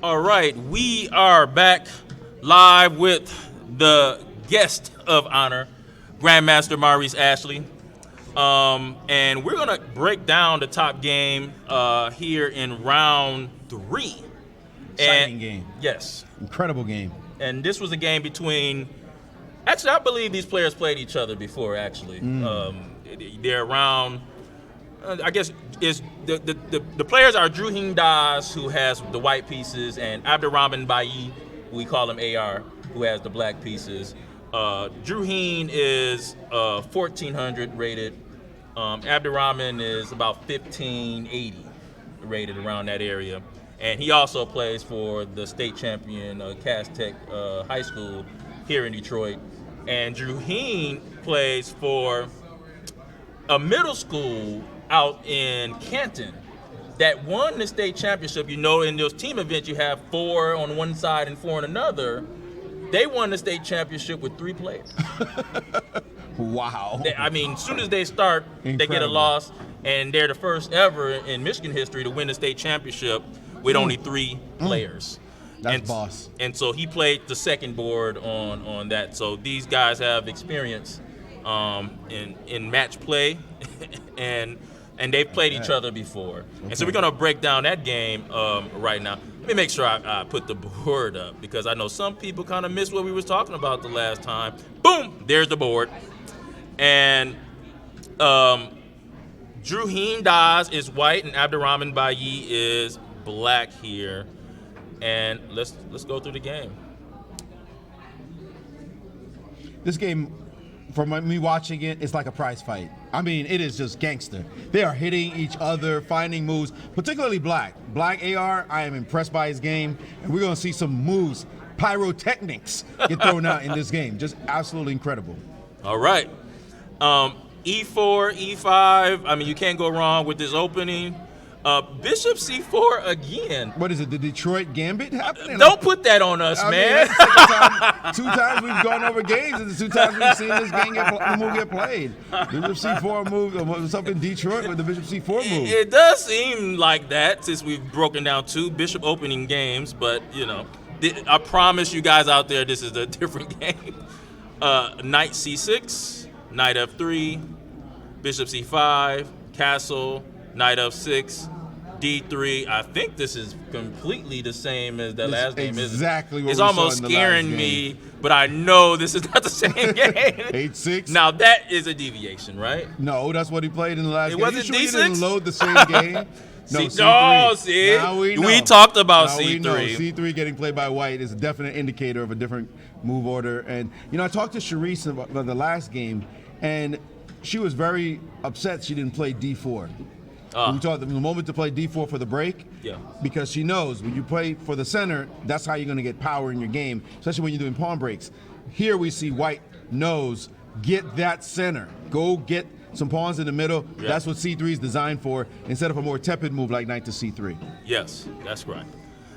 All right, we are back live with the guest of honor, Grandmaster Maurice Ashley. And we're going to break down the top game here in round 3. Exciting game. Yes. Incredible game. And this was a game between, actually, I believe these players played each other before, actually. They're around, I guess, is the players are Druheen, who has the white pieces, and Abdurahman Bayi, we call him AR, who has the black pieces. Druheen is 1400 rated. Abdurahman is about 1580 rated, around that area. And he also plays for the state champion Cass Tech High School here in Detroit. And Druheen plays for a middle school out in Canton that won the state championship. You know, in those team events, you have 4 on one side and 4 on another. They won the state championship with 3 players. Wow. As soon as they start, Incredible. They get a loss, and they're the first ever in Michigan history to win the state championship with only 3 players. That's boss. And so he played the second board on that. So these guys have experience in match play, and they've played each other before. Okay. And so we're going to break down that game right now. Let me make sure I put the board up, because I know some people kind of missed what we was talking about the last time. Boom! There's the board. And Druheen Daz is white, and Abdurahman Bayi is black here. And let's go through the game. This game, from me watching it, it's like a prize fight. It is just gangster. They are hitting each other, finding moves, particularly Black. Black AR, I am impressed by his game, and we're going to see some moves, pyrotechnics, get thrown out in this game. Just absolutely incredible. All right. E4, E5, you can't go wrong with this opening. Bishop C4 again. What is it, the Detroit Gambit happening? Don't put that on us, man. That's the second time, 2 times we've gone over games, and the 2 times we've seen this move get played. Bishop C4 move, something Detroit with the Bishop C4 move. It does seem like that, since we've broken down 2 Bishop opening games, but, I promise you guys out there, this is a different game. Knight C6, Knight F3, Bishop C5, Castle, Knight F6, D3. I think this is completely the same as the last game. Exactly what it's we almost saw in the scaring last me, but I know this is not the same game. 8-6. Now that is a deviation, right? No, that's what he played in the last game. Wasn't sure D6? you didn't load the same game? No, C3. No, see? Now we talked about now C3. We know. C3 getting played by white is a definite indicator of a different move order. And, I talked to Sharice about the last game, and she was very upset she didn't play D4. We talked the moment to play D4 for the break, because she knows when you play for the center, that's how you're going to get power in your game, especially when you're doing pawn breaks. Here we see white knows, get that center. Go get some pawns in the middle. Yeah. That's what C3 is designed for, instead of a more tepid move like knight to C3. Yes, that's right.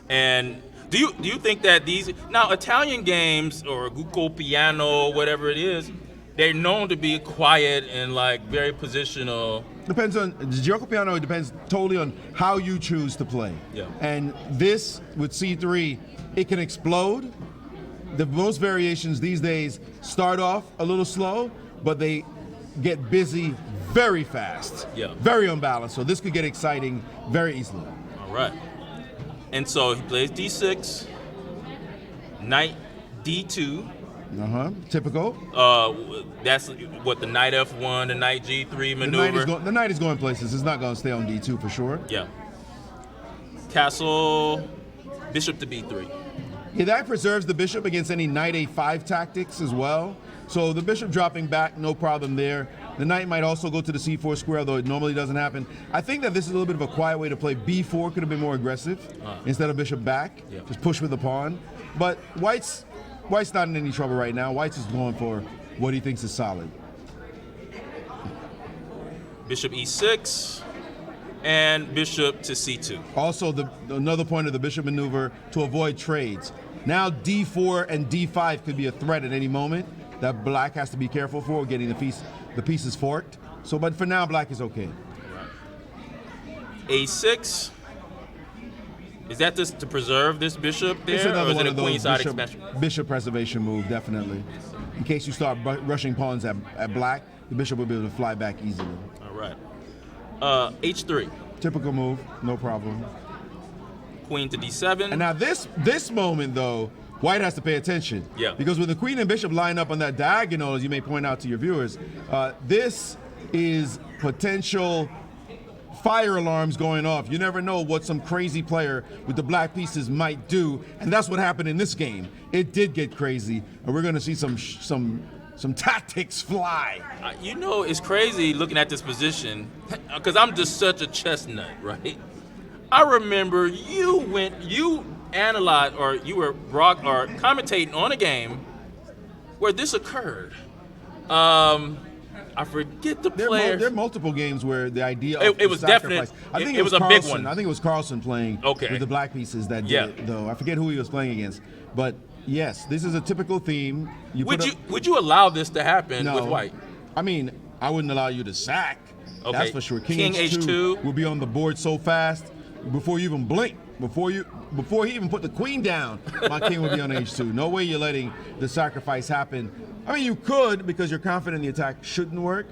And do you think that now Italian games, or Gucco Piano, whatever it is, they're known to be quiet and very positional. Depends on the Gioco Piano. It depends totally on how you choose to play. Yeah. And this with C3, it can explode. The most variations these days start off a little slow, but they get busy very fast. Yeah. Very unbalanced. So this could get exciting very easily. All right. And so he plays D6, Knight D2. Typical. That's what the Knight F1, the Knight G3 maneuver. The Knight is going places. It's not going to stay on D2 for sure. Yeah. Castle, Bishop to B3. Yeah, that preserves the Bishop against any Knight A5 tactics as well. So the Bishop dropping back, no problem there. The Knight might also go to the C4 square, although it normally doesn't happen. I think that this is a little bit of a quiet way to play. B4 could have been more aggressive instead of Bishop back. Yeah. Just push with the pawn. But White's not in any trouble right now. White's is going for what he thinks is solid. Bishop E6 and Bishop to C2. Also, another point of the Bishop maneuver to avoid trades. Now D4 and D5 could be a threat at any moment that Black has to be careful for, getting the pieces forked. So, but for now, Black is okay. A6 Is that just to preserve this bishop It's there, or another is one it a of those queenside expansion? bishop preservation move, definitely. In case you start rushing pawns at black, the bishop will be able to fly back easily. All right. H3. Typical move, no problem. Queen to D7. And now this moment, though, white has to pay attention. Yeah. Because when the queen and bishop line up on that diagonal, as you may point out to your viewers, this is potential fire alarms going off. You never know what some crazy player with the black pieces might do, and that's what happened in this game. It did get crazy, and we're going to see some tactics fly. You know, it's crazy looking at this position because I'm just such a chestnut, right? I remember you analyzed, or you were commentating on a game where this occurred. I forget the player. There are multiple games where the idea of it was sacrifice. definite. I think it was a big one. I think it was Carlson playing with the black pieces that did it, though. I forget who he was playing against. But yes, this is a typical theme. Would you allow this to happen with white? I mean, I wouldn't allow you to sack. Okay. That's for sure. King H2 will be on the board so fast before you even blink. Before he even put the queen down, my king will be on H2. No way you're letting the sacrifice happen. I mean, you could because you're confident the attack shouldn't work,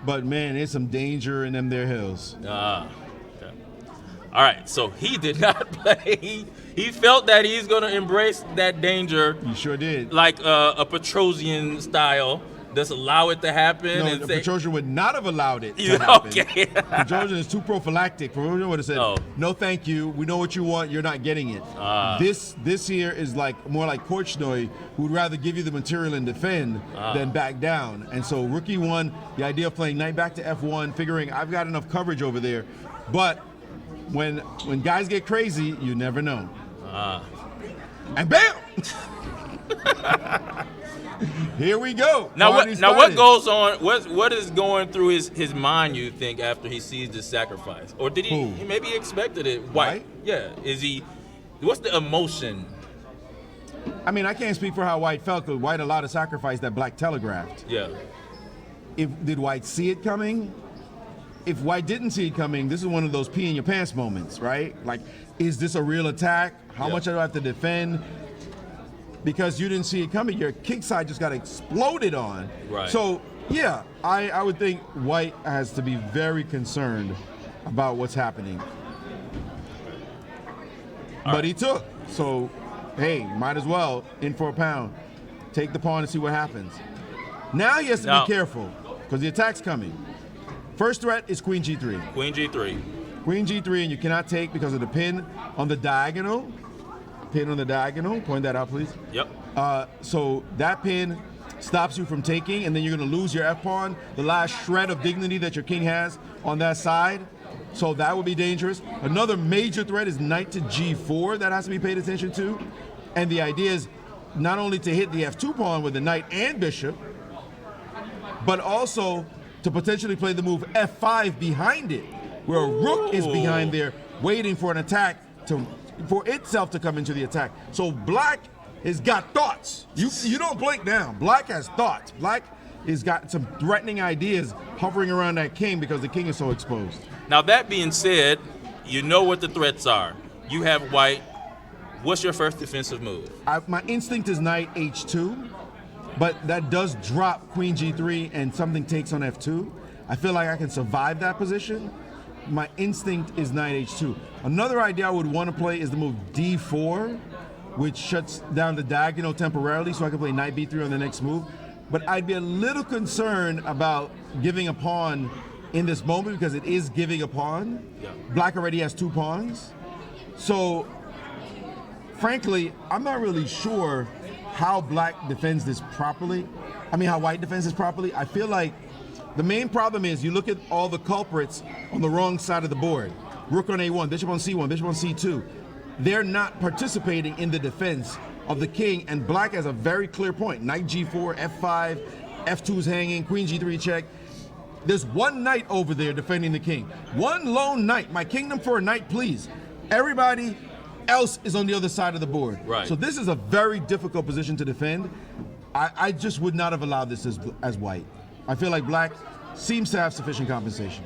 but man, there's some danger in them there hills. Okay. All right, so he did not play. He felt that he's going to embrace that danger. You sure did. Like a Petrosian style. Just allow it to happen. No, Petrosian would not have allowed it to happen. Okay. Petrosian is too prophylactic. Petrosian would have said, no, thank you. We know what you want. You're not getting it. This here is like more like Korchnoi, who would rather give you the material and defend than back down. And so rookie one, the idea of playing knight back to F1, figuring I've got enough coverage over there. But when guys get crazy, you never know. And bam! Here we go. Now what goes on? What is going through his mind? You think after he sees this sacrifice, or did he maybe expected it? White? Yeah. Is he? What's the emotion? I mean, I can't speak for how white felt because white allowed a sacrifice that black telegraphed. Yeah. Did white see it coming? If white didn't see it coming, this is one of those pee in your pants moments, right? Like, is this a real attack? How much do I have to defend? Because you didn't see it coming, your king side just got exploded on. Right. So, yeah, I would think white has to be very concerned about what's happening. But he took. So, hey, might as well, in for a pound. Take the pawn and see what happens. Now he has to be careful, because the attack's coming. First threat is queen g3. Queen g3. Queen g3, and you cannot take because of the pin on the diagonal. Pin on the diagonal. Point that out, please. Yep. So that pin stops you from taking, and then you're going to lose your f-pawn, the last shred of dignity that your king has on that side. So that would be dangerous. Another major threat is knight to g4 that has to be paid attention to. And the idea is not only to hit the f2 pawn with the knight and bishop, but also to potentially play the move f5 behind it, where a rook is behind there waiting for an attack for itself to come into the attack. So black has got thoughts. You don't blink now. Black has thoughts. Black has got some threatening ideas hovering around that king because the king is so exposed. Now that being said, you know what the threats are. You have white. What's your first defensive move? My instinct is knight h2, but that does drop queen g3 and something takes on f2. I feel like I can survive that position. My instinct is knight h2. Another idea I would want to play is the move d4, which shuts down the diagonal temporarily so I can play knight b3 on the next move. But I'd be a little concerned about giving a pawn in this moment because it is giving a pawn. Yeah. Black already has 2 pawns. So, frankly, I'm not really sure how black defends this properly. I mean, how white defends this properly. I feel like the main problem is you look at all the culprits on the wrong side of the board. Rook on a1, bishop on c1, bishop on c2. They're not participating in the defense of the king, and black has a very clear point. Knight g4, f5, f2's hanging, queen g3 check. There's one knight over there defending the king. One lone knight. My kingdom for a knight, please. Everybody else is on the other side of the board. Right. So this is a very difficult position to defend. I just would not have allowed this as white. I feel like black seems to have sufficient compensation.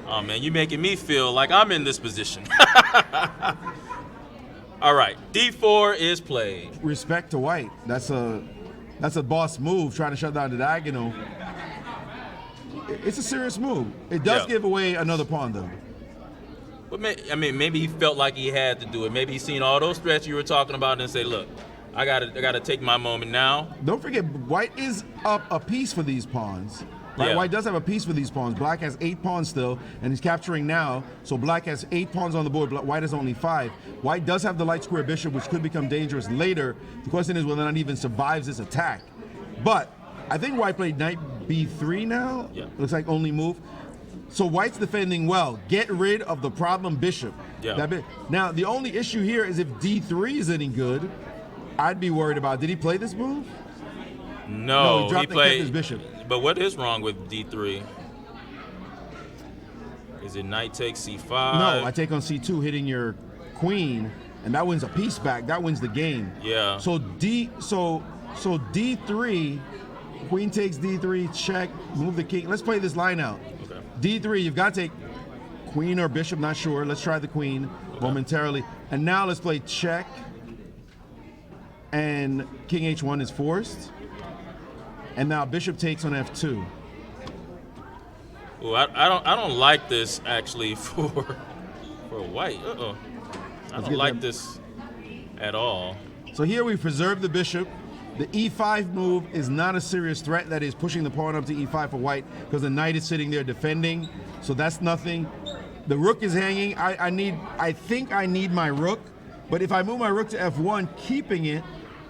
Oh man, you're making me feel like I'm in this position. All right, D4 is played. Respect to white. That's a boss move, trying to shut down the diagonal. It's a serious move. It does give away another pawn, though. But maybe he felt like he had to do it. Maybe he's seen all those threats you were talking about and say, look, I gotta take my moment now. Don't forget, white is up a piece for these pawns. Right? Yeah. White does have a piece for these pawns. Black has 8 pawns still, and he's capturing now. So black has 8 pawns on the board. White has only 5. White does have the light square bishop, which could become dangerous later. The question is whether or not he even survives this attack. But I think white played knight b3 now. Yeah. Looks like only move. So white's defending well. Get rid of the problem bishop. Yeah. Now, the only issue here is if d3 is any good, I'd be worried about. Did he play this move? No, he dropped he played his bishop. But what is wrong with D3? Is it knight takes C5? No, I take on c2, hitting your queen, and that wins a piece back. That wins the game. Yeah. So d3, queen takes d3, check, move the king. Let's play this line out. Okay. d3, you've got to take queen or bishop, not sure. Let's try the queen momentarily. And now let's play check, and king h1 is forced. And now bishop takes on f2. Ooh, I don't like this actually for white. I don't like this at all. So here we preserve the bishop. The e5 move is not a serious threat. That is pushing the pawn up to e5 for white because the knight is sitting there defending. So that's nothing. The rook is hanging. I think I need my rook, but if I move my rook to f1, keeping it,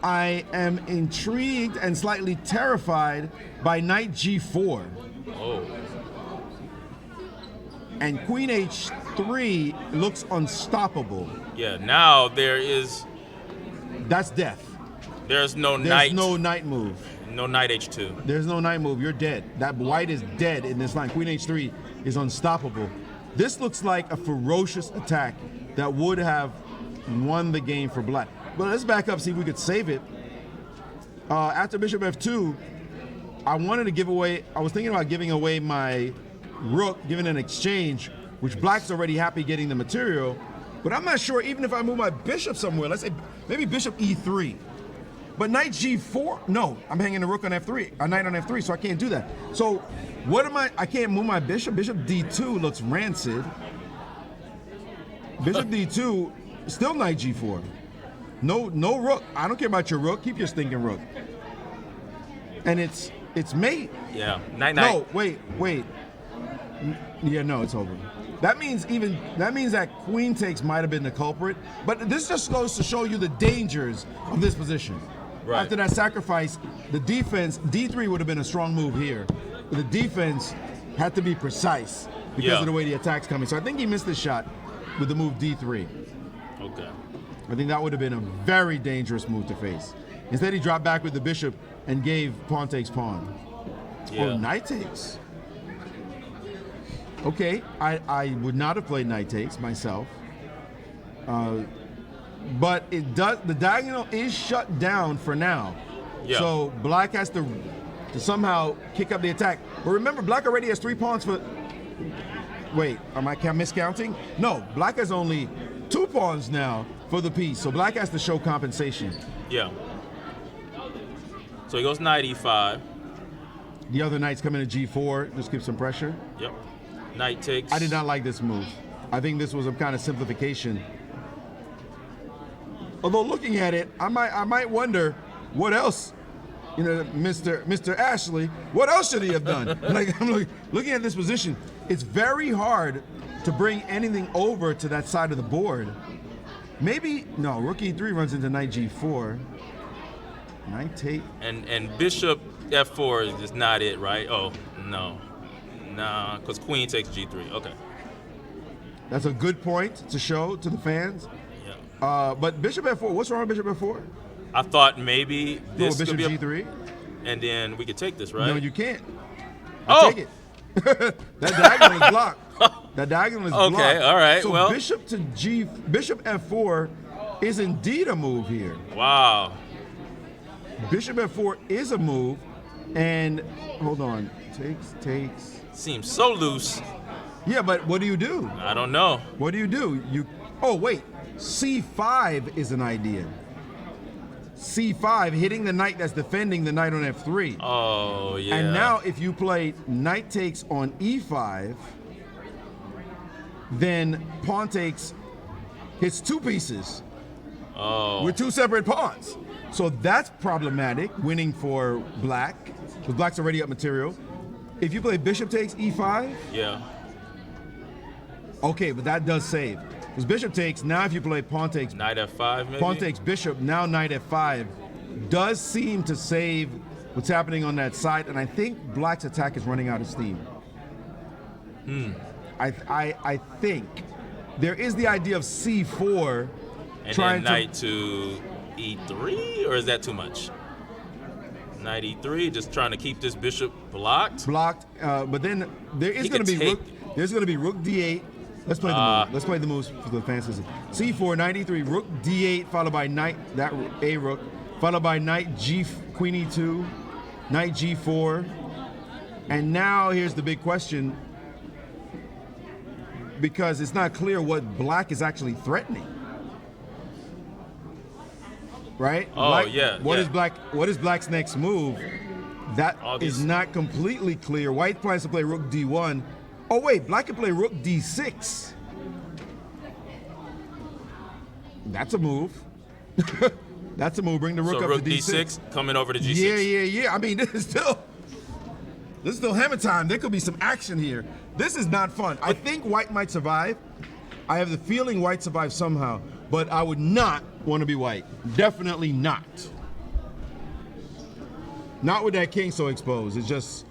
I am intrigued and slightly terrified by knight g4. Oh. And queen h3 looks unstoppable. Yeah, now there's death. There's no There's knight. no knight move. No knight h2. There's no knight move. You're dead. That white is dead in this line. Queen h3 is unstoppable. This looks like a ferocious attack that would have won the game for black. But let's back up, see if we could save it. After bishop f2, I was thinking about giving away my rook, giving an exchange, which black's already happy getting the material. But I'm not sure, even if I move my bishop somewhere, let's say maybe bishop e3. But knight g4, no, I'm hanging the rook on f3, a knight on f3, so I can't do that. So what am I can't move my bishop. Bishop d2 looks rancid. Bishop d2, still knight g4. No rook. I don't care about your rook. Keep your stinking rook. And it's mate. Yeah, knight. No, wait. Yeah, no, it's over. That means that queen takes might have been the culprit. But this just goes to show you the dangers of this position. Right. After that sacrifice, the defense, d3 would have been a strong move here. But the defense had to be precise because of the way the attack's coming. So I think he missed the shot with the move d3. Okay. I think that would have been a very dangerous move to face. Instead, he dropped back with the bishop and gave pawn takes pawn. Yeah. Or knight takes. Okay, I would not have played knight takes myself. But it does. The diagonal is shut down for now. Yeah. So black has to somehow kick up the attack. But remember, black already has 3 pawns for. Wait, am I miscounting? No, black has only 2 pawns now for the piece. So black has to show compensation. Yeah. So he goes knight e5. The other knight's coming to g4, just give some pressure. Yep. Knight takes. I did not like this move. I think this was a kind of simplification. Although looking at it, I might wonder what else, Mr. Ashley, what else should he have done? Like I'm looking at this position, it's very hard to bring anything over to that side of the board. Maybe no, rook e3 runs into knight g4. Knight take. And bishop f4 is not it, right? Oh no, nah, because queen takes g3. Okay. That's a good point to show to the fans. Yeah. But bishop f4. What's wrong with bishop f4? I thought maybe this bishop could be g3. And then we could take this, right? No, you can't. Oh! Take it. That diagonal is blocked. That diagonal is blocked. Okay, all right. So well, bishop f4 is indeed a move here. Wow. Bishop f4 is a move, and hold on, takes. Seems so loose. Yeah, but what do you do? I don't know. What do? Oh wait, C5 is an idea. C5, hitting the knight that's defending the knight on F3. Oh, yeah. And now if you play knight takes on E5, then pawn takes hits 2 pieces with 2 separate pawns. So that's problematic, winning for black, because black's already up material. If you play bishop takes E5, Yeah. okay, but that does save. Because bishop takes, now if you play pawn takes, Knight F5, maybe? pawn takes bishop, now knight F5, does seem to save what's happening on that side, and I think black's attack is running out of steam. I think. There is the idea of C4 And trying then knight to E3, or is that too much? Knight E3, just trying to keep this bishop blocked. blocked, but then there is He going to could be take- there's going to be rook D8. Let's play the move. Let's play the moves for the fantasy. C4, knight E3, rook D8, followed by knight that a rook, followed by knight G, queen E2, knight G4, and now here's the big question, because it's not clear what black is actually threatening. Right? Oh, Black, yeah, What yeah. is black? What is black's next move? That Obvious. is not completely clear. White plans to play rook D1. Oh wait, black can play rook D6. That's a move. That's a move. Bring the rook So up rook to D6. D6 coming over to G6. Yeah. I mean, this is still hammer time. There could be some action here. This is not fun. I think white might survive. I have the feeling white survives somehow, but I would not want to be white. Definitely not. Not with that king so exposed. It's just,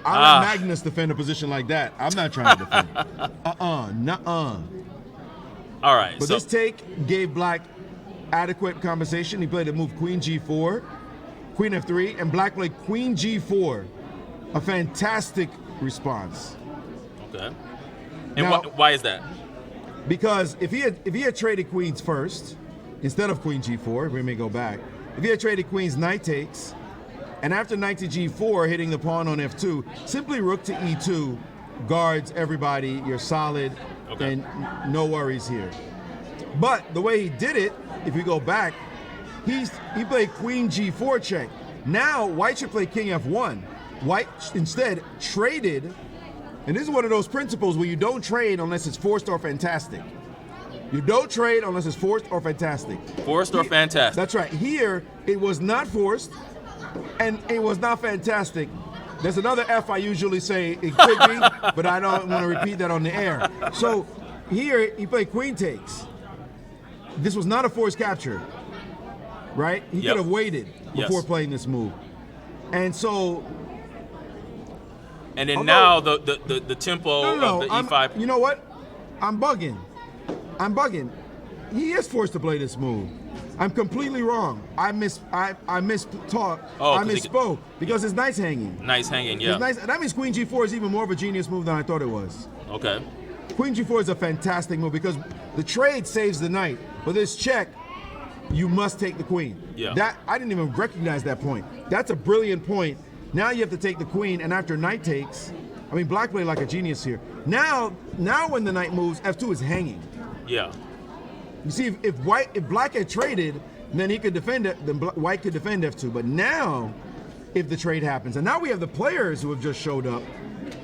I let Magnus defend a position like that. I'm not trying to defend. Nuh-uh. All right. But So this take gave black adequate compensation. He played a move queen G4, queen F3, and black played queen G4. A fantastic response. okay. And Now- why is that? Because if he had traded queens first, instead of queen G4, we may go back. If he had traded queens, knight takes, and after knight to G4, hitting the pawn on F2, simply rook to E2 guards everybody. You're solid, Okay. and no worries here. But the way he did it, if you go back, he played queen G4 check. Now white should play king F1. White instead traded, and this is one of those principles where you don't trade unless it's forced or fantastic. You don't trade unless it's forced or fantastic. Forced or fantastic? That's right. Here, it was not forced, and it was not fantastic. There's another F I usually say it could be, but I don't want to repeat that on the air. So here, he played queen takes. This was not a forced capture, right? He Yep. could have waited before Yes. playing this move. And so, And then Although- now the tempo no, of the I'm- E5. you know what? I'm bugging. He is forced to play this move. I'm completely wrong. I misspoke. Oh, I 'cause he misspoke because his knight's hanging. Nice hanging, His yeah. knight's- that means queen G4 is even more of a genius move than I thought it was. Okay. Queen G4 is a fantastic move because the trade saves the knight. But this check, you must take the queen. Yeah. That I didn't even recognize that point. That's a brilliant point. Now you have to take the queen, and after knight takes, I mean black played like a genius here. Now when the knight moves, F2 is hanging. Yeah. You see, if black had traded, then he could defend it. Then white could defend F2. But now, if the trade happens, and now we have the players who have just showed up,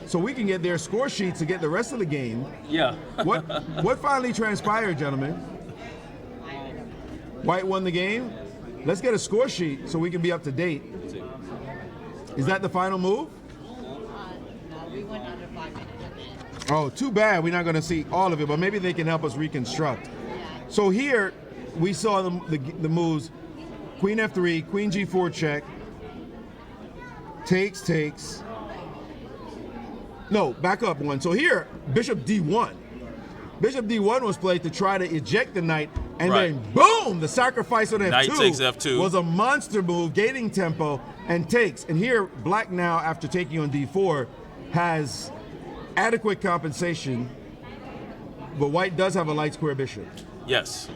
so we can get their score sheets to get the rest of the game. Yeah. What finally transpired, gentlemen? White won the game. Let's get a score sheet so we can be up to date. Is that the final move? No, we went under 5 minutes. Oh, too bad. We're not going to see all of it, but maybe they can help us reconstruct. So here we saw the moves: Queen F3, Queen G4 check, takes. No, back up one. So here, Bishop D1. Bishop D1 was played to try to eject the knight, and Right. then boom, the sacrifice on F2 Knight takes F2. was a monster move, gaining tempo and takes. And here, black now, after taking on D4, has adequate compensation, but white does have a light square bishop. Yes.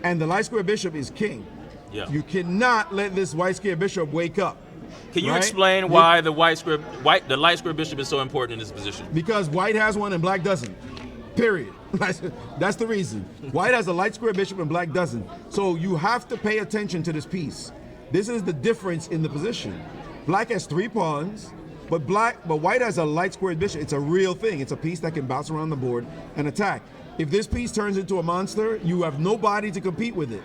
And the light square bishop is king. Yeah. You cannot let this white square bishop wake up. Can you right? explain why the light square bishop is so important in this position? Because white has one and black doesn't. Period. That's the reason. White has a light square bishop and black doesn't. So you have to pay attention to this piece. This is the difference in the position. Black has 3 pawns, but white has a light squared bishop. It's a real thing. It's a piece that can bounce around the board and attack. If this piece turns into a monster, you have nobody to compete with it.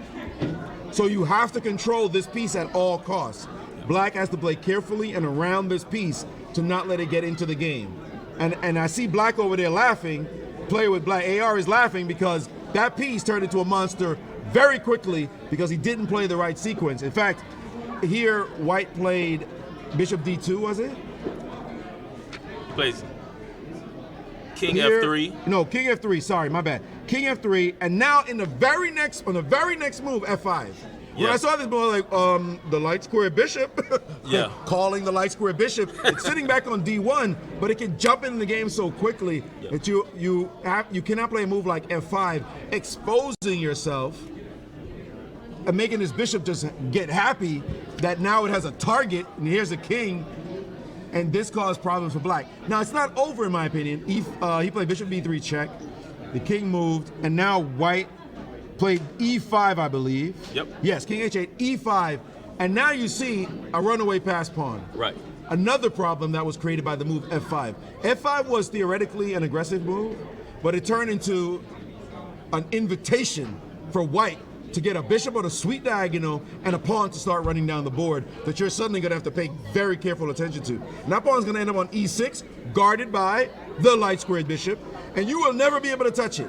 So you have to control this piece at all costs. Black has to play carefully and around this piece to not let it get into the game. And I see black over there laughing, play with black. AR is laughing because that piece turned into a monster very quickly because he didn't play the right sequence. In fact, here white played bishop d2, was it? He plays king Here, f3. No, king f3, sorry, my bad. King f3, and now on the very next move, f5. When I Yes. saw this move, like, the light square bishop, Yeah. calling the light square bishop, it's sitting back on d1, but it can jump in the game so quickly that you cannot play a move like f5, exposing yourself and making this bishop just get happy that now it has a target, and here's a king, and this caused problems for black. Now, it's not over, in my opinion. He played bishop b3 check, the king moved, and now white played e5, I believe. Yep. Yes, king h8, e5, and now you see a runaway pass pawn. Right. Another problem that was created by the move f5. f5 was theoretically an aggressive move, but it turned into an invitation for white to get a bishop on a sweet diagonal and a pawn to start running down the board that you're suddenly going to have to pay very careful attention to. And that pawn's going to end up on e6, guarded by the light squared bishop, and you will never be able to touch it.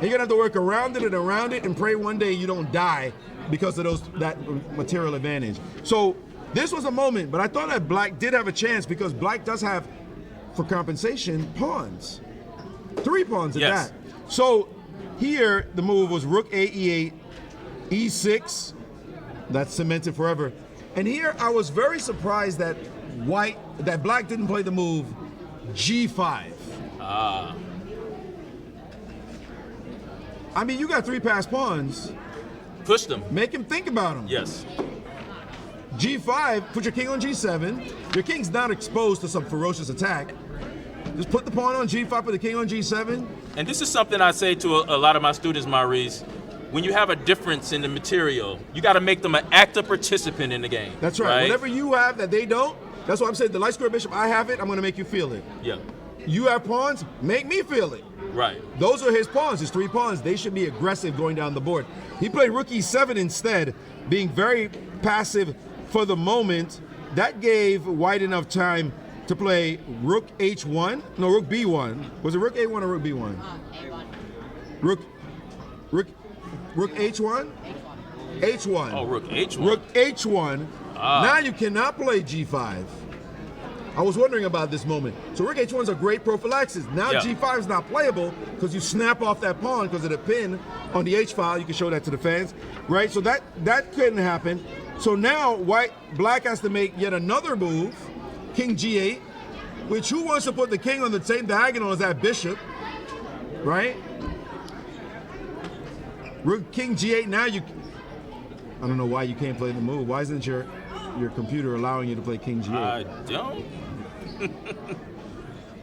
You're going to have to work around it and pray one day you don't die because of that material advantage. So this was a moment, but I thought that black did have a chance because black does have, for compensation, pawns. 3 pawns at Yes. that. So here the move was rook a e8, e6, that's cemented forever. And here I was very surprised that black didn't play the move g5. I mean, you got 3 passed pawns. Pushed him. Make him think about them. Yes. g5, put your king on g7. Your king's not exposed to some ferocious attack. Just put the pawn on g5, put the king on g7. And this is something I say to a lot of my students, Maurice. When you have a difference in the material, you got to make them an active participant in the game. That's right. Whatever you have that they don't, that's why I'm saying the light square bishop, I have it, I'm going to make you feel it. Yeah. You have pawns, make me feel it. Right. Those are his pawns, his 3 pawns. They should be aggressive going down the board. He played rook e7 instead, being very passive for the moment. That gave white enough time to play rook h1. No, rook b1. Was it rook a1 or rook b1? A1. Rook h1? H1. Oh, rook h1. Rook h1. Now you cannot play g5. I was wondering about this moment. So rook h1 is a great prophylaxis. Now Yeah. g5 is not playable because you snap off that pawn because of the pin on the h file. You can show that to the fans, right? So that couldn't happen. So now black has to make yet another move, king g8, which who wants to put the king on the same diagonal as that bishop, right? Rook king g8. Now I don't know why you can't play the move. Why isn't your computer allowing you to play king g8? I don't.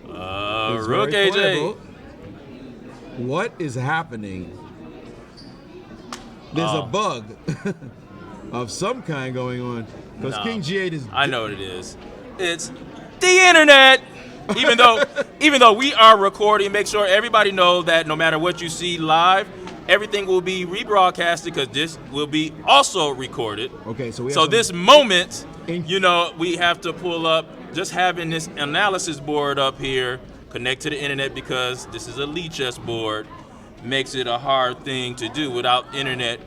It's Rook very h8. playable. What is happening? There's a bug of some kind going on because No. king g8 is. I know what it is. It's the internet. Even though we are recording, make sure everybody know that no matter what you see live, everything will be rebroadcasted because this will be also recorded. Okay, so this moment, In- we have to pull up. Just having this analysis board up here connect to the internet because this is a Lee chess board makes it a hard thing to do without internet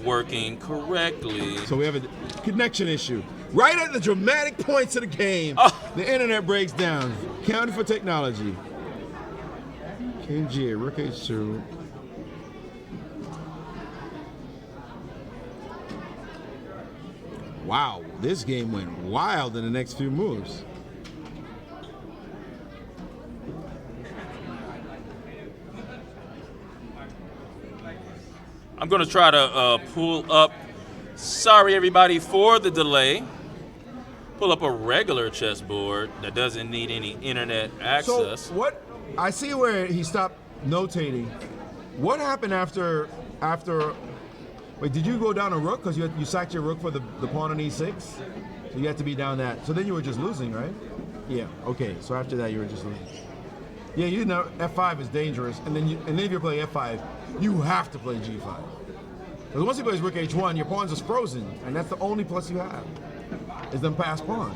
working correctly. So we have a connection issue. Right at the dramatic points of the game, the internet breaks down. Counting for technology. King g8, rook h2. Wow, this game went wild in the next few moves. I'm going to try to pull up, sorry everybody for the delay, pull up a regular chessboard that doesn't need any internet access. So what I see where he stopped notating. What happened after? Wait, did you go down a rook because you sacked your rook for the pawn on e6? So you had to be down that. So then you were just losing, right? Yeah. Okay. So after that, you were just losing. Yeah, you know f5 is dangerous, and then if you play f5, you have to play g5. Because once he plays rook h1, your pawn's just frozen, and that's the only plus you have, is them pass pawn.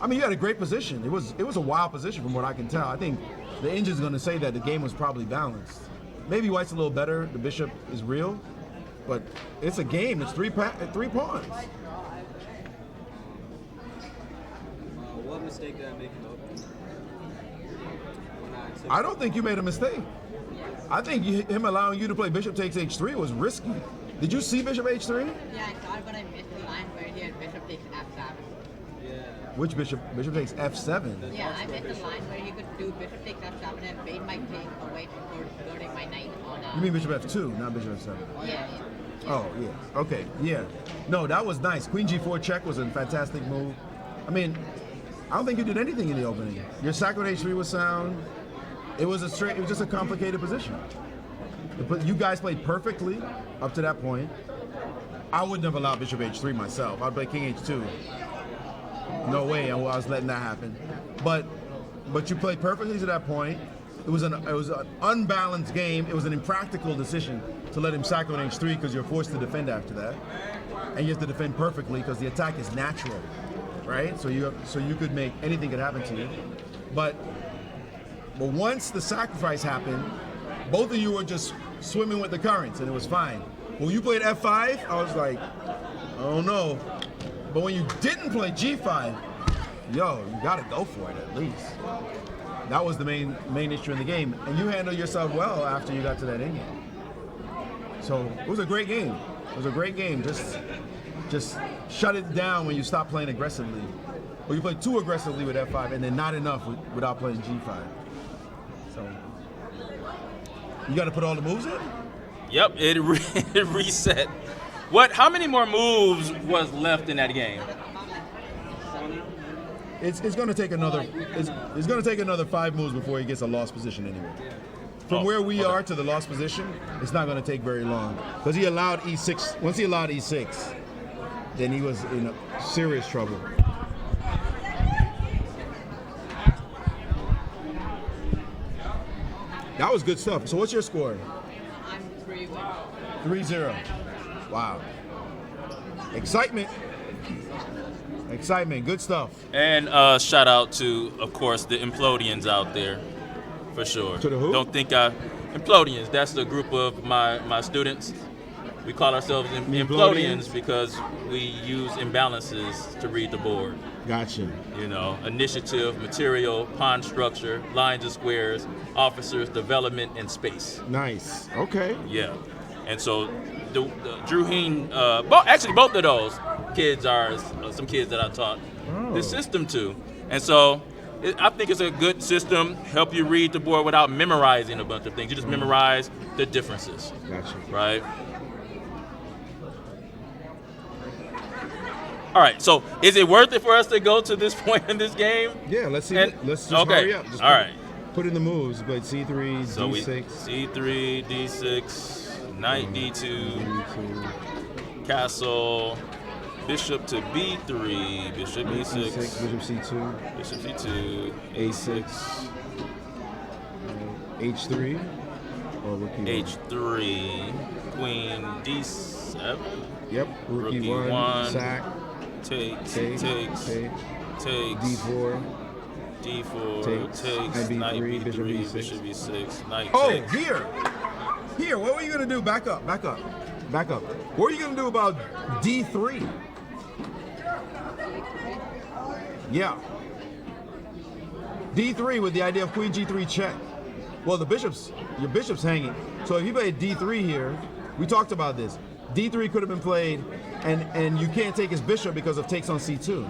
I mean, you had a great position. It was a wild position from what I can tell. I think the engine's going to say that the game was probably balanced. Maybe white's a little better. The bishop is real, but it's a game. It's three pawns. What mistake did I make in the opening? I don't think you made a mistake. I think him allowing you to play bishop takes h3 was risky. Did you see bishop h3? Yeah, I saw it, but I missed the line where he had bishop takes f7. Yeah. Which bishop? Bishop takes f7. Yeah, I missed the line where he could do bishop takes f7 and bait my king away from loading my knight on a... You mean bishop f2, not bishop f7? Yeah. Oh, yeah. Okay, yeah. No, that was nice. Queen g4 check was a fantastic move. I mean, I don't think you did anything in the opening. Your sack on h3 was sound. It was just a complicated position. You guys played perfectly up to that point. I wouldn't have allowed bishop h3 myself. I'd play king h2. No way I was letting that happen. But you played perfectly to that point. It was an unbalanced game. It was an impractical decision to let him sack on h3 because you're forced to defend after that, and you have to defend perfectly because the attack is natural, right? So you could make anything could happen to you, but once the sacrifice happened, both of you were just swimming with the currents, and it was fine. When you played f5, I was like, I don't know, but when you didn't play g5, yo, you gotta go for it at least. That was the main issue in the game, and you handled yourself well after you got to that endgame. So it was a great game. It was a great game. Just shut it down when you stop playing aggressively, or you play too aggressively with f5, and then not enough without playing g5. So you got to put all the moves in. Yep, it reset. How many more moves was left in that game? It's going to take another. It's going to take another 5 moves before he gets a lost position anyway. From where we are to the lost position, it's not going to take very long because he allowed e6. Once he allowed e6, then he was in serious trouble. That was good stuff. So what's your score? I'm 3-1. 3-0. Wow. Excitement. Excitement. Good stuff. And shout out to, of course, the Implodians out there, for sure. To the who? Don't think Implodians. That's the group of my students. We call ourselves Implodians because we use imbalances to read the board. Gotcha. You know, initiative, material, pawn structure, lines and squares, officers, development, and space. Nice. Okay. Yeah. And so the Druheen, both of those kids are some kids that I taught this system to. And so I think it's a good system, help you read the board without memorizing a bunch of things. You just memorize the differences. Gotcha. Right? All right, so is it worth it for us to go to this point in this game? Yeah, let's see. Let's just hurry up. Just put in the moves. Played c3, so d6. c3, d6, knight d2, castle, bishop to b3, bishop e6, bishop c2, bishop c2, a6, h3, or rook e1. h3, queen d7. Yep, rook e1, sack. Takes, d4, takes, knight b3, b3, bishop e6, knight takes. Here, what were you gonna do? Back up. What are you gonna do about d3? Yeah. d3 with the idea of queen g3 check. Well, your bishop's hanging. So if you played d3 here, we talked about this. d3 could have been played, and you can't take his bishop because of takes on c2.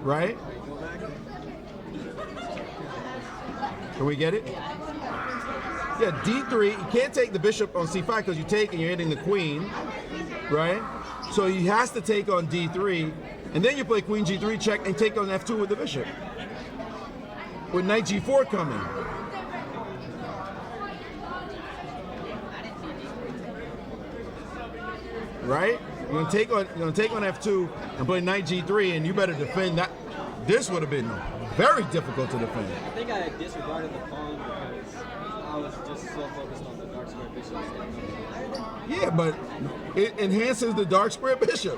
Right? Can we get it? Yeah, d3, you can't take the bishop on c5 because you take and you're hitting the queen, right? So he has to take on d3, and then you play queen g3 check and take on f2 with the bishop. with knight g4 coming. Right? You're gonna take on f2 and play knight g3, and you better defend that. This would have been very difficult to defend. I think I disregarded the pawn because I was just so focused on the dark square bishop. Yeah, but it enhances the dark square bishop,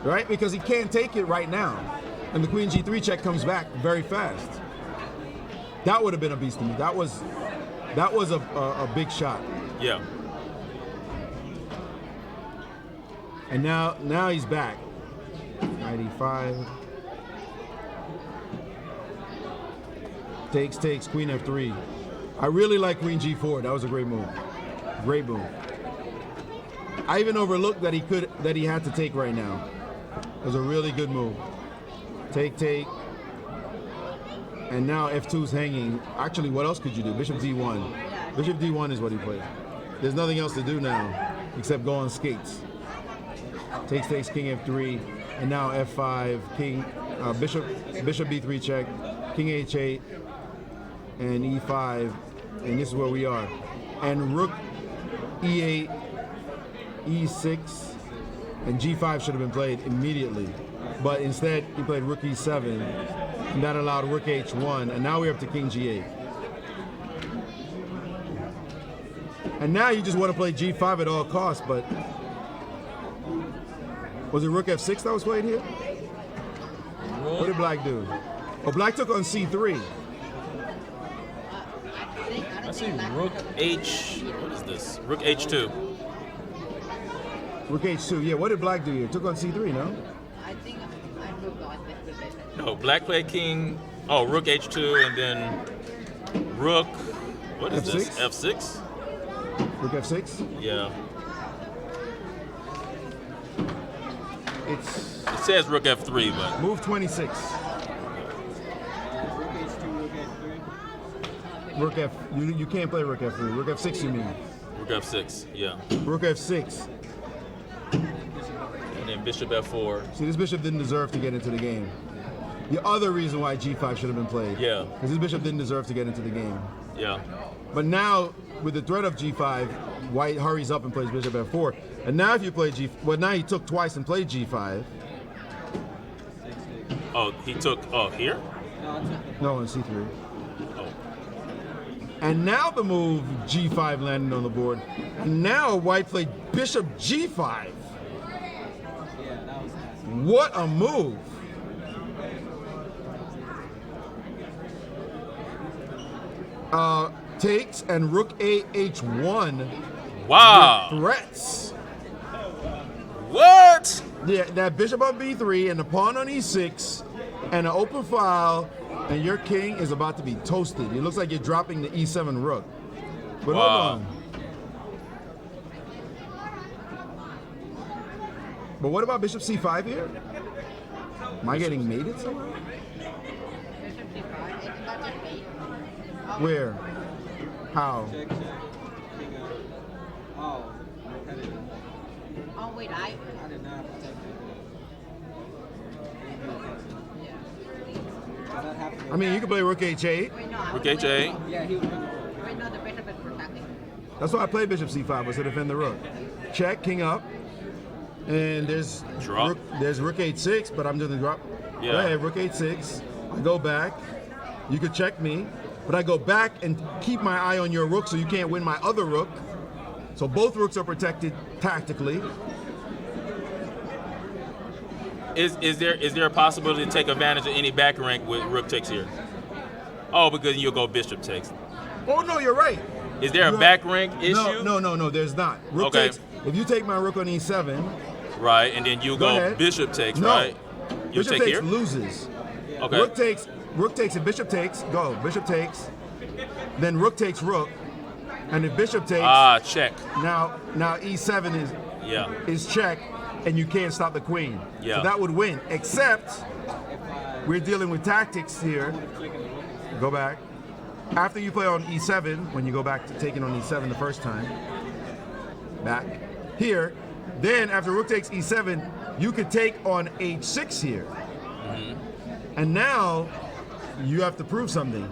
right? Because he can't take it right now, and the queen g3 check comes back very fast. That would have been a beast to me. That was a big shot. Yeah. And now he's back. Knight e5. Takes, queen f3. I really like queen g4. That was a great move. Great move. I even overlooked that he had to take right now. It was a really good move. Take. And now f2's hanging. Actually, what else could you do? Bishop d1. Bishop d1 is what he played. There's nothing else to do now except go on skates. Takes, king f3, and now f5, king, bishop b3 check, king h8, and e5, and this is where we are. And rook e8, e6, and g5 should have been played immediately, but instead he played rook e7, and that allowed rook h1, and now we're up to king g8. And now you just want to play g5 at all costs, but was it rook f6 that was played here? What did black do? Oh, black took on c3. I see rook h. What is this? Rook h2. Rook h2. Yeah, what did black do here? Took on c3, no? I think I moved on with it. No, black played king. Oh, rook h2, and then rook. What is this? f6. Rook f6. Yeah. It says rook f3, but move 26. Rook h2, rook f3. Rook f. You can't play rook f3. Rook f6. You mean? rook f6. Yeah. Rook f6. And then bishop f4. See, this bishop didn't deserve to get into the game. The other reason why g5 should have been played. Yeah. Because this bishop didn't deserve to get into the game. Yeah. But now, with the threat of g5, white hurries up and plays bishop f4. And now if you play well, now he took twice and played g5. Oh, he took, here? No, on c3. Oh. And now the move g5 landed on the board. And now white played bishop g5. Yeah, that was nasty. What a move. Takes and rook a h1. Wow. Threats. What? Yeah, that bishop on b3 and the pawn on e6 and an open file, and your king is about to be toasted. It looks like you're dropping the e7 rook. But Wow. hold on. But what about bishop c5 here? Am I getting mated somewhere? Bishop d5. It's not just mate. Where? How? Check. King up. Oh, I did not. Oh wait, I did not protect it. yeah. Does that happen? I mean, you can play rook h8. Wait, no. Rook h8. Yeah, he was bringing the rook. Wait, no, the bishop is protecting. That's why I played bishop c5, was to defend the rook. Check, king up. And there's Drop. rook h6, but I'm gonna drop. Yeah. Go ahead, rook h6. I go back. You could check me, but I go back and keep my eye on your rook so you can't win my other rook. So both rooks are protected tactically. Is there a possibility to take advantage of any back rank with rook takes here? Oh, because you'll go bishop takes. Oh no, you're right. Is there a back rank issue? No, there's not. Rook Okay. takes. If you take my rook on e7, Right, and then you Go go ahead. bishop takes, No. right? You'll bishop take takes here? loses. Okay. Rook takes and bishop takes, go. Bishop takes, then rook takes rook, and if bishop takes, Check. now e7 Yeah. is check, and you can't stop the queen. Yeah. So that would win, except we're dealing with tactics here. Go back. After you play on e7, when you go back to taking on e7 the first time, back here, then after rook takes e7, you could take on h6 here. And now you have to prove something.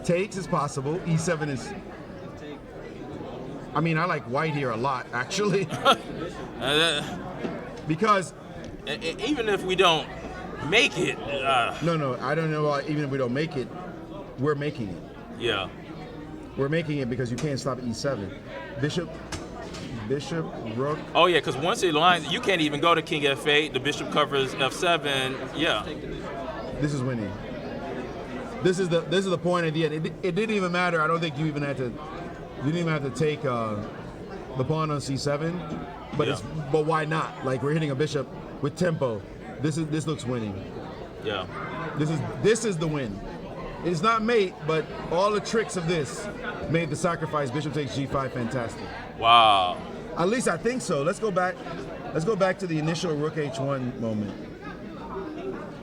Takes is possible. E7 is. I mean, I like white here a lot, actually, because Even if we don't make it, no, I don't know. Even if we don't make it, we're making it. yeah. We're making it because you can't stop E7. Bishop, Rook. Oh yeah, because once it lines, you can't even go to King F8. The bishop covers F7. Yeah. This is winning. This is the point at the end. It didn't even matter. I don't think you even had to. You didn't even have to take the pawn on C7. But Yeah. but why not? Like, we're hitting a bishop with tempo. This looks winning. Yeah. This is the win. It's not mate, but all the tricks of this made the sacrifice. Bishop takes G5 fantastic. Wow. At least I think so. Let's go back to the initial Rook H1 moment,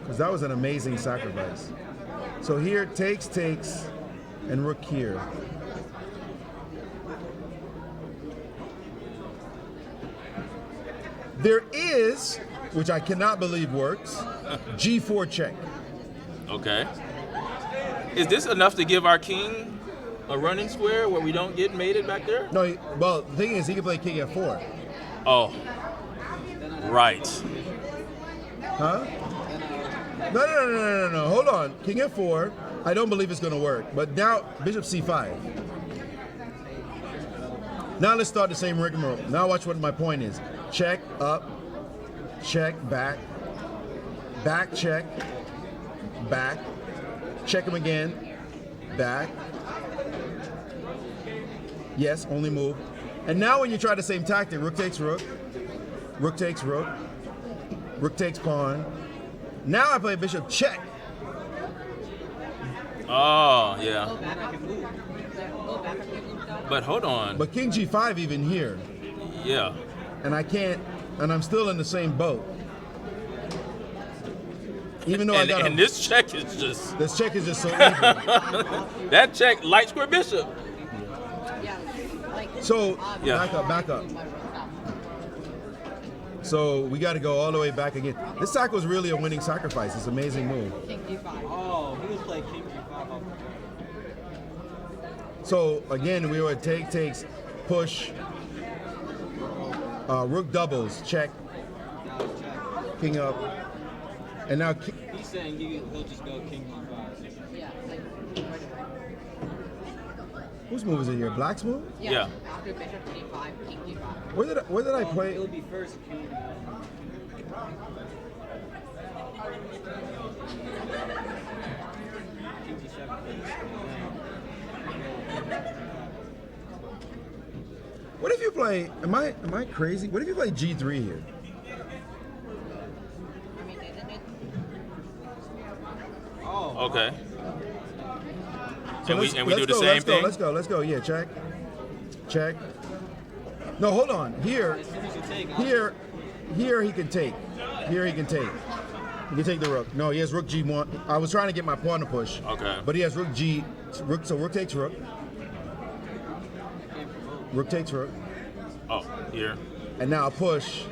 because that was an amazing sacrifice. So here, takes, and Rook here. There is, which I cannot believe works, G4 check. Okay. Is this enough to give our king a running square where we don't get mated back there? No, well, the thing is, he can play King F4. Oh. Right. Huh? No. Hold on. King F4. I don't believe it's going to work. But now, Bishop C5. Now let's start the same rigmarole. Now watch what my point is. Check, up, check, back, check, back, check him again, back. Yes, only move. And now when you try the same tactic, rook takes rook, rook takes rook, rook takes pawn. Now I play bishop check. Oh, Go yeah. back if you move. Go back if you move down. But hold on. But king G5 even here. Yeah. And I can't, and I'm still in the same boat. Even though I got And this check is just this check is just so even. that check light square bishop. Yeah, like, So Yeah. back up. my rook down. So we got to go all the way back again. This sack was really a winning sacrifice. It's an amazing move. King G5. Oh, he was playing King G5 off the So again, we were takes, push, rook doubles, check, now check. king up, and now He's saying he'll just go King G5. Yeah, like, right away. whose move is it here? Black's move? Yeah. After bishop D5, King G5. Where did I play? It'll be first King. King G7. What if you play? Am I crazy? What if you play G3 here? I mean, isn't it? Oh. Okay. So And we let's do the go, same thing. Let's go. Yeah, check. No, hold on. Here As soon as you take, he can take. Here he can take. He can take the rook. No, he has rook G1. I was trying to get my pawn to push. Okay. But he has rook G. So rook takes rook. Rook takes rook. Oh, here. And now push.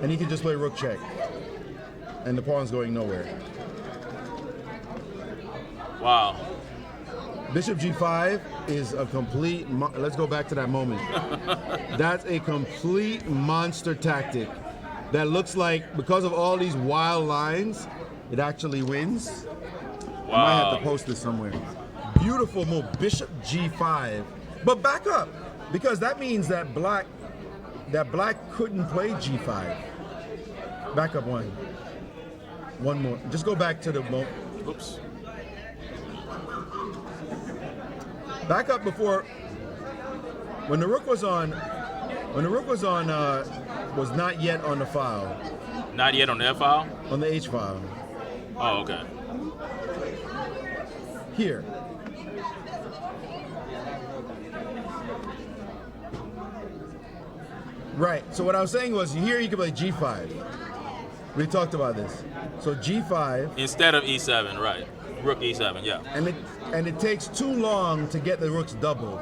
And he can just play rook check. And the pawn's going nowhere. Wow. Bishop G5 is a complete. Let's go back to that moment. That's a complete monster tactic. That looks like, because of all these wild lines, it actually wins. I might have to Wow. post this somewhere. Beautiful move, Bishop G5. But back up, because that means that black couldn't play G5. Back up one. One more. Just go back to the moment. Oops. Back up before, when the rook was not yet on the file, Not yet on the F file? on the H file. Oh, okay. Here. Right. So what I was saying was, here you can play G5. We talked about this. So G5, Instead of E7, right. Rook E7, yeah. and it takes too long to get the rooks doubled.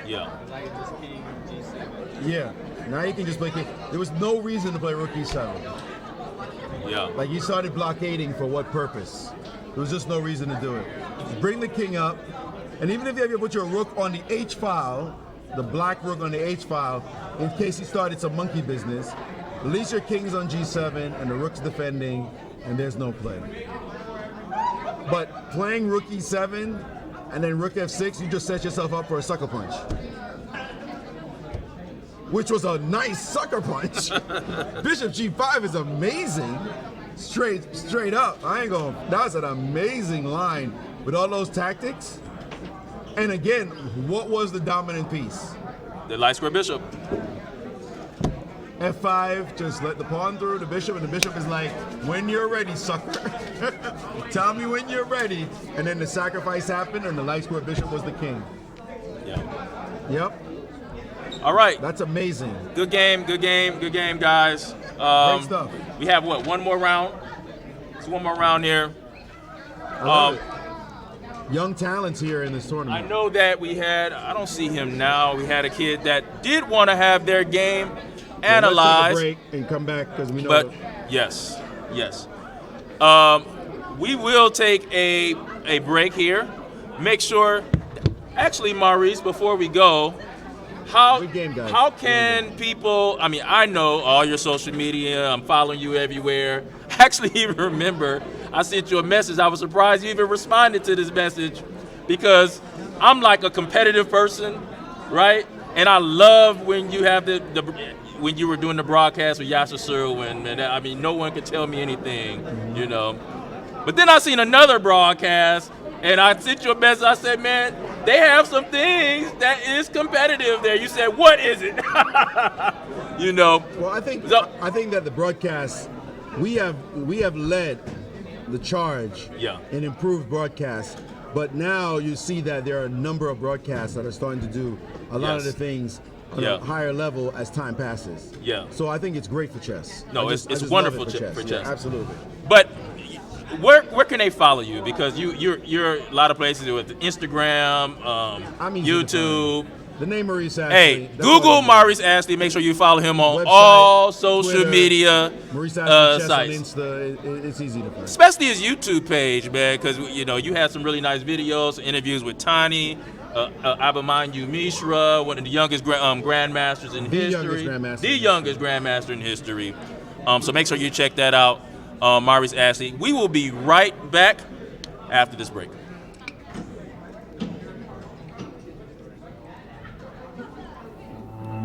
Yeah. like just King G7. Yeah. Now you can just play king. There was no reason to play rook E7. Yeah. Like, you started blockading for what purpose? There was just no reason to do it. Just bring the king up, And even if you have to put your rook on the H file, the black rook on the H file, in case he started some monkey business, at least your king's on G7 and the rook's defending, and there's no play. But playing rook E7 and then rook F6, you just set yourself up for a sucker punch. Which was a nice sucker punch. Bishop G5 is amazing. Straight up. I ain't going. That was an amazing line with all those tactics. And again, what was the dominant piece? The light square bishop. F5, just let the pawn through the bishop, and the bishop is like, when you're ready, sucker. Tell me when you're ready. And then the sacrifice happened, and the light square bishop was the king. Yeah. Yep. All right. That's amazing. Good game, guys. Great stuff. We have what? One more round. It's one more round here. I love it. Young talents here in this tournament. I know that we had, I don't see him now, we had a kid that did want to have their game analyzed. Let's take a break and come back because we know. But yes. We will take a break here. Make sure, actually, Maurice, before we go, Good game, guys. how can people, I mean, I know all your social media, I'm following you everywhere. I actually even remember I sent you a message. I was surprised you even responded to this message because I'm like a competitive person, right? And I love when you have when you were doing the broadcast with Yasser Serwin, and I mean, no one could tell me anything, you know. But then I seen another broadcast, and I sent you a message. I said, man, they have some things that is competitive there. You said, what is it? You know. Well, I think that the broadcast, we have led the charge in improved broadcasts, but now you see that there are a number of broadcasts that are starting to do a lot of the things on a higher level as time passes. Yeah. So I think it's great for chess. No, it's wonderful for chess. Yeah, absolutely. But where can they follow you? Because you're a lot of places with Instagram, YouTube. The name Maurice Ashley. Hey, Google Maurice Ashley. Make sure you follow him on all social Twitter, media Maurice Ashley sites. On Insta. It's easy to find. Especially his YouTube page, man, because you had some really nice videos, interviews with Tani, Abdurahman Mishra, one of the youngest grandmasters in history. The youngest grandmaster in history. So make sure you check that out, Maurice Ashley. We will be right back after this break.